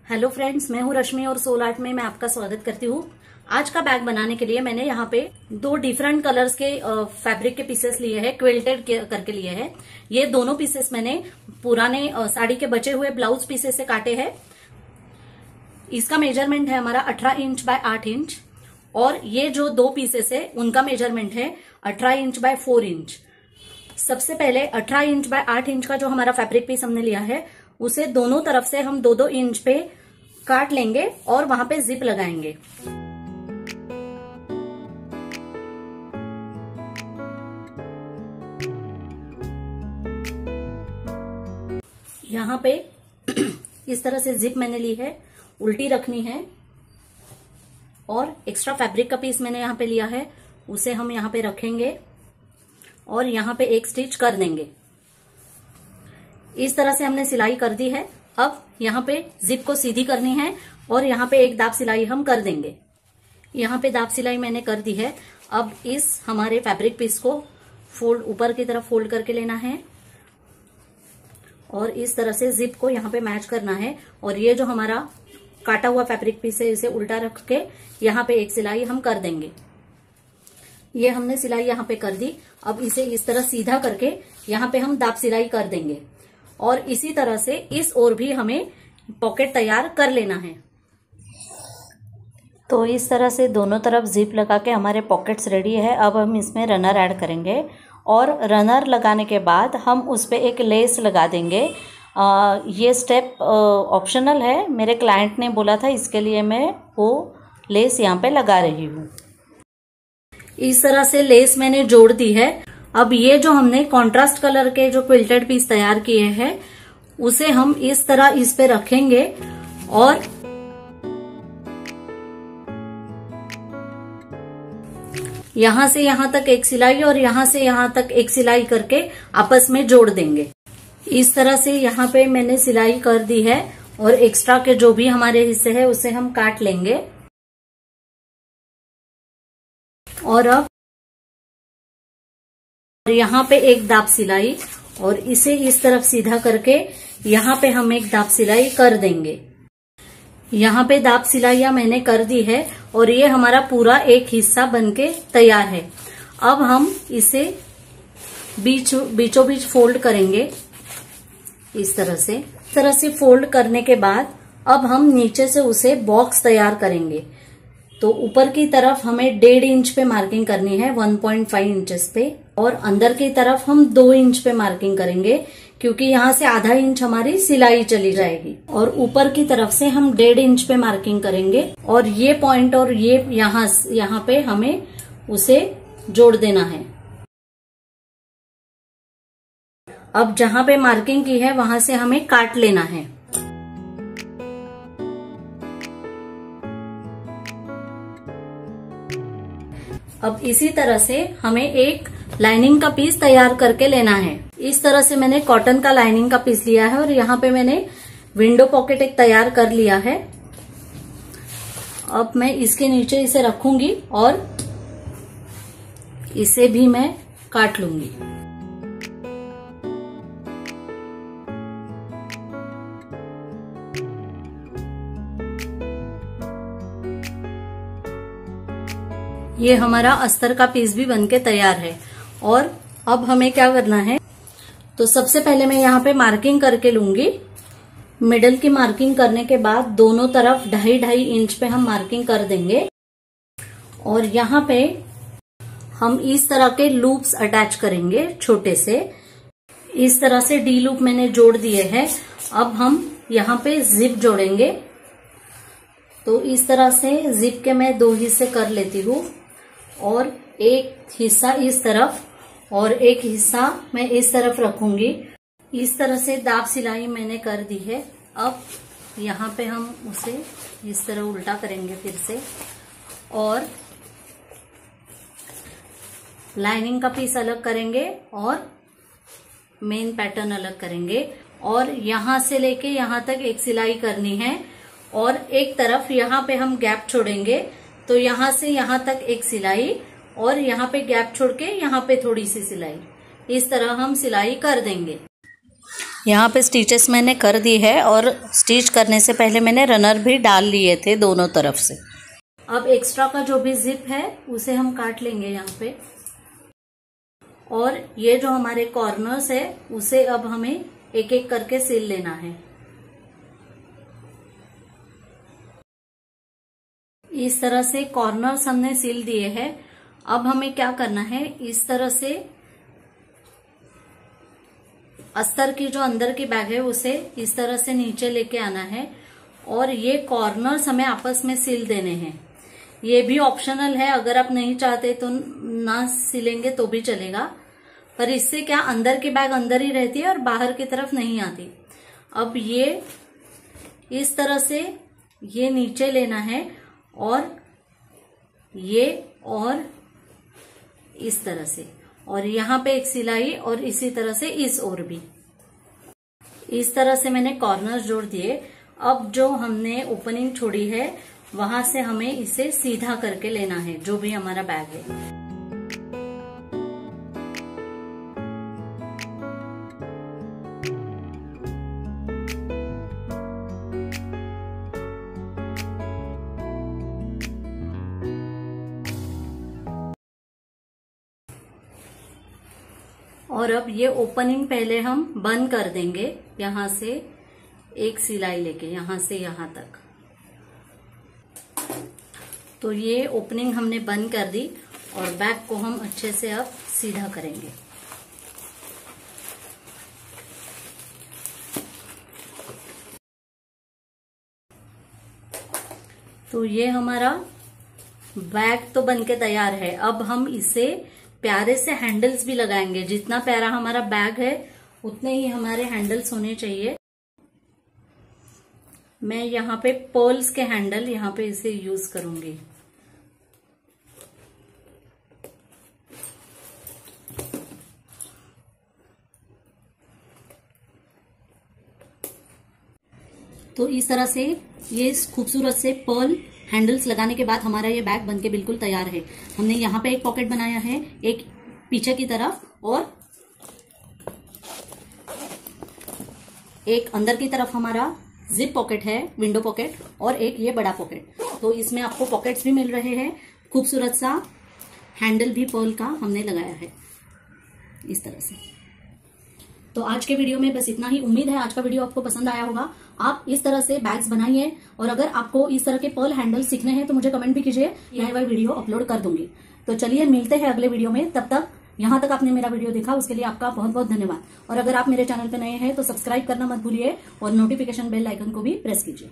Hello friends, मैं हूँ रश्मि और सोल आर्ट में मैं आपका स्वागत करती हूँ। आज का बैग बनाने के लिए मैंने यहाँ पे दो डिफरेंट कलर्स के फैब्रिक के पीसेस लिए हैं, क्विल्टेड करके लिए हैं। ये दोनों पीसेस मैंने पुराने साड़ी के बचे हुए ब्लाउज पीसेस से काटे हैं। इसका मेजरमेंट है हमारा 18 इंच बाय 8 इंच और ये जो दो पीसेस है उनका मेजरमेंट है 18 इंच बाय 4 इंच। सबसे पहले 18 इंच बाय 8 इंच का जो हमारा फैब्रिक पीस हमने लिया है उसे दोनों तरफ से हम 2-2 इंच पे काट लेंगे और वहां पे जिप लगाएंगे। यहाँ पे इस तरह से जिप मैंने ली है, उल्टी रखनी है और एक्स्ट्रा फैब्रिक का पीस मैंने यहाँ पे लिया है, उसे हम यहाँ पे रखेंगे और यहाँ पे एक स्टिच कर देंगे। इस तरह से हमने सिलाई कर दी है। अब यहाँ पे जिप को सीधी करनी है और यहाँ पे एक दाब सिलाई हम कर देंगे। यहाँ पे दाब सिलाई मैंने कर दी है। अब इस हमारे फैब्रिक पीस को फोल्ड ऊपर की तरफ फोल्ड करके लेना है और इस तरह से जिप को यहाँ पे मैच करना है और ये जो हमारा काटा हुआ फैब्रिक पीस है इसे उल्टा रख के यहाँ पे एक सिलाई हम कर देंगे। ये हमने सिलाई यहाँ पे कर दी। अब इसे इस तरह सीधा करके यहाँ पे हम दाब सिलाई कर देंगे और इसी तरह से इस ओर भी हमें पॉकेट तैयार कर लेना है। तो इस तरह से दोनों तरफ जिप लगा के हमारे पॉकेट्स रेडी है। अब हम इसमें रनर ऐड करेंगे और रनर लगाने के बाद हम उस पर एक लेस लगा देंगे। ये स्टेप ऑप्शनल है, मेरे क्लाइंट ने बोला था, इसके लिए मैं वो लेस यहाँ पे लगा रही हूँ। इस तरह से लेस मैंने जोड़ दी है। अब ये जो हमने कॉन्ट्रास्ट कलर के जो क्विल्टेड पीस तैयार किए हैं उसे हम इस तरह इस पे रखेंगे और यहां से यहां तक एक सिलाई और यहां से यहां तक एक सिलाई करके आपस में जोड़ देंगे। इस तरह से यहाँ पे मैंने सिलाई कर दी है और एक्स्ट्रा के जो भी हमारे हिस्से है उसे हम काट लेंगे। और अब यहाँ पे एक दाब सिलाई और इसे इस तरफ सीधा करके यहाँ पे हम एक दाब सिलाई कर देंगे। यहाँ पे दाब सिलाइयां मैंने कर दी है और ये हमारा पूरा एक हिस्सा बनके तैयार है। अब हम इसे बीचों बीच फोल्ड करेंगे इस तरह से फोल्ड करने के बाद अब हम नीचे से उसे बॉक्स तैयार करेंगे। तो ऊपर की तरफ हमें 1.5 इंच पे मार्किंग करनी है 1.5 इंचेस पे और अंदर की तरफ हम 2 इंच पे मार्किंग करेंगे क्योंकि यहाँ से आधा इंच हमारी सिलाई चली जाएगी। और ऊपर की तरफ से हम 1.5 इंच पे मार्किंग करेंगे और ये पॉइंट और ये यहाँ पे हमें उसे जोड़ देना है। अब जहाँ पे मार्किंग की है वहां से हमें काट लेना है। अब इसी तरह से हमें एक लाइनिंग का पीस तैयार करके लेना है। इस तरह से मैंने कॉटन का लाइनिंग का पीस लिया है और यहाँ पे मैंने विंडो पॉकेट एक तैयार कर लिया है। अब मैं इसके नीचे इसे रखूंगी और इसे भी मैं काट लूंगी। ये हमारा अस्तर का पीस भी बनके तैयार है। और अब हमें क्या करना है, तो सबसे पहले मैं यहाँ पे मार्किंग करके लूंगी। मिडल की मार्किंग करने के बाद दोनों तरफ 2.5 इंच पे हम मार्किंग कर देंगे और यहाँ पे हम इस तरह के लूप्स अटैच करेंगे छोटे से। इस तरह से डी लूप मैंने जोड़ दिए हैं। अब हम यहाँ पे जिप जोड़ेंगे। तो इस तरह से जिप के मैं 2 हिस्से कर लेती हूँ और एक हिस्सा इस तरफ और एक हिस्सा मैं इस तरफ रखूंगी। इस तरह से दाब सिलाई मैंने कर दी है। अब यहाँ पे हम उसे इस तरह उल्टा करेंगे फिर से और लाइनिंग का पीस अलग करेंगे और मेन पैटर्न अलग करेंगे और यहाँ से लेके यहाँ तक एक सिलाई करनी है और एक तरफ यहाँ पे हम गैप छोड़ेंगे। तो यहाँ से यहाँ तक एक सिलाई और यहाँ पे गैप छोड़ के यहाँ पे थोड़ी सी सिलाई, इस तरह हम सिलाई कर देंगे। यहाँ पे स्टिचेस मैंने कर दी है और स्टिच करने से पहले मैंने रनर भी डाल लिए थे दोनों तरफ से। अब एक्स्ट्रा का जो भी जिप है उसे हम काट लेंगे यहाँ पे, और ये जो हमारे कॉर्नर्स है उसे अब हमें एक एक करके सिल लेना है। इस तरह से कॉर्नर्स हमने सिल दिए हैं। अब हमें क्या करना है, इस तरह से अस्तर की जो अंदर की बैग है उसे इस तरह से नीचे लेके आना है और ये कॉर्नर्स हमें आपस में सिल देने हैं। ये भी ऑप्शनल है, अगर आप नहीं चाहते तो ना सिलेंगे तो भी चलेगा, पर इससे क्या अंदर की बैग अंदर ही रहती है और बाहर की तरफ नहीं आती। अब ये इस तरह से ये नीचे लेना है और ये और इस तरह से, और यहाँ पे एक सिलाई और इसी तरह से इस ओर भी। इस तरह से मैंने कॉर्नर्स जोड़ दिए। अब जो हमने ओपनिंग छोड़ी है वहां से हमें इसे सीधा करके लेना है, जो भी हमारा बैग है। और अब ये ओपनिंग पहले हम बंद कर देंगे, यहां से एक सिलाई लेके यहां से यहां तक। तो ये ओपनिंग हमने बंद कर दी और बैक को हम अच्छे से अब सीधा करेंगे। तो ये हमारा बैग तो बनके तैयार है। अब हम इसे प्यारे से हैंडल्स भी लगाएंगे। जितना प्यारा हमारा बैग है उतने ही हमारे हैंडल्स होने चाहिए। मैं यहाँ पे पर्ल्स के हैंडल यहाँ पे इसे यूज करूंगी। तो इस तरह से ये खूबसूरत से पर्ल हैंडल्स लगाने के बाद हमारा ये बैग बनके बिल्कुल तैयार है। हमने यहाँ पे एक पॉकेट बनाया है, एक पीछे की तरफ और एक अंदर की तरफ हमारा जिप पॉकेट है, विंडो पॉकेट, और एक ये बड़ा पॉकेट। तो इसमें आपको पॉकेट्स भी मिल रहे हैं। खूबसूरत सा हैंडल भी पर्ल का हमने लगाया है इस तरह से। तो आज के वीडियो में बस इतना ही। उम्मीद है आज का वीडियो आपको पसंद आया होगा। आप इस तरह से बैग्स बनाइए, और अगर आपको इस तरह के पर्ल हैंडल सीखने हैं तो मुझे कमेंट भी कीजिए, मैं वह वीडियो अपलोड कर दूंगी। तो चलिए मिलते हैं अगले वीडियो में। तब तक यहाँ तक आपने मेरा वीडियो देखा उसके लिए आपका बहुत बहुत धन्यवाद। और अगर आप मेरे चैनल पर नए हैं तो सब्सक्राइब करना मत भूलिए और नोटिफिकेशन बेल आइकन को भी प्रेस कीजिए।